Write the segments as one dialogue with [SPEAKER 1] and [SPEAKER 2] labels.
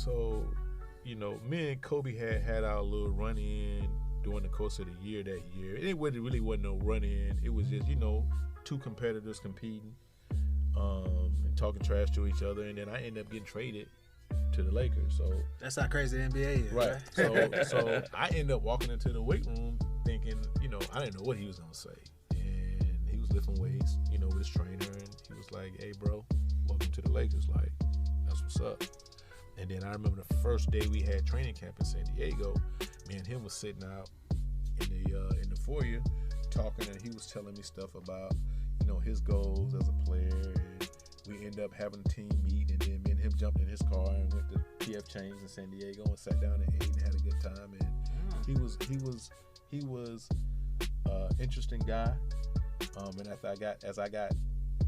[SPEAKER 1] So, me and Kobe had our little run-in during the course of the year that year. It really wasn't no run-in. It was just, two competitors competing and talking trash to each other. And then I ended up getting traded to the Lakers. So
[SPEAKER 2] that's how crazy the NBA is.
[SPEAKER 1] Right. So I ended up walking into the weight room thinking, I didn't know what he was going to say. And he was lifting weights, with his trainer. And he was like, hey, bro, welcome to the Lakers. Like, that's what's up. And then I remember the first day we had training camp in San Diego, me and him was sitting out in the foyer talking, and he was telling me stuff about, his goals as a player. And we ended up having a team meet, and then me and him jumped in his car and went to PF Chang's in San Diego and sat down and ate and had a good time. And he was interesting guy. And as I got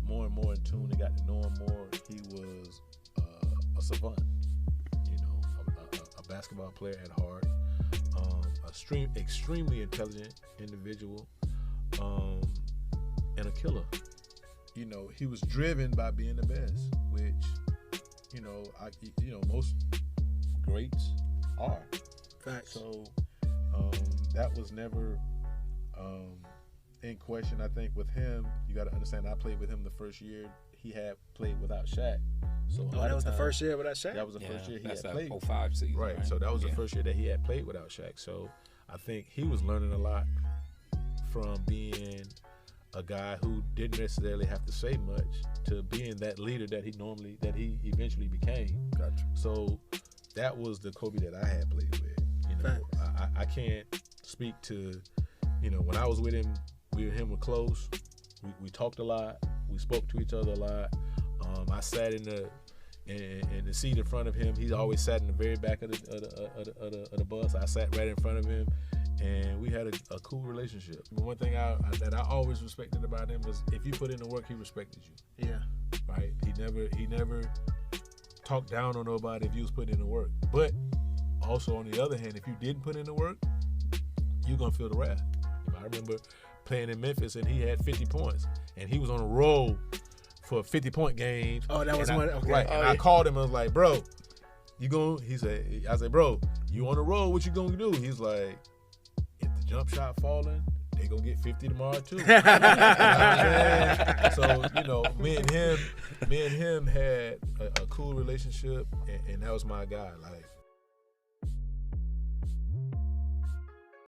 [SPEAKER 1] more and more in tune and got to know him more, he was a savant. A basketball player at heart, extremely intelligent individual, and a killer. He was driven by being the best, which, most greats are.
[SPEAKER 2] Facts.
[SPEAKER 1] So that was never in question. I think with him, you got to understand, I played with him the first year he had played without Shaq. So
[SPEAKER 2] that was the first year without Shaq?
[SPEAKER 1] That was the first year he had played.
[SPEAKER 3] 05 season.
[SPEAKER 1] Right. So that was the first year that he had played without Shaq. So I think he was learning a lot from being a guy who didn't necessarily have to say much to being that leader that he eventually became.
[SPEAKER 2] Gotcha.
[SPEAKER 1] So that was the Kobe that I had played with. I can't speak to, when I was with him, we and him were close. We talked a lot. We spoke to each other a lot. I sat in the seat in front of him. He always sat in the very back of the bus. I sat right in front of him, and we had a cool relationship. One thing that I always respected about him was if you put in the work, he respected you.
[SPEAKER 2] Yeah.
[SPEAKER 1] Right. He never talked down on nobody if you was putting in the work. But also on the other hand, if you didn't put in the work, you're gonna feel the wrath. I remember playing in Memphis, and he had 50 points, and he was on a roll for 50-point games.
[SPEAKER 2] Oh, that was one. Okay.
[SPEAKER 1] Right. And I called him. I was like, bro, I said, bro, you on the roll? What you gonna do? He's like, if the jump shot falling, they gonna get 50 tomorrow too. You know what I'm saying? So me and him had a cool relationship, and that was my guy. Like,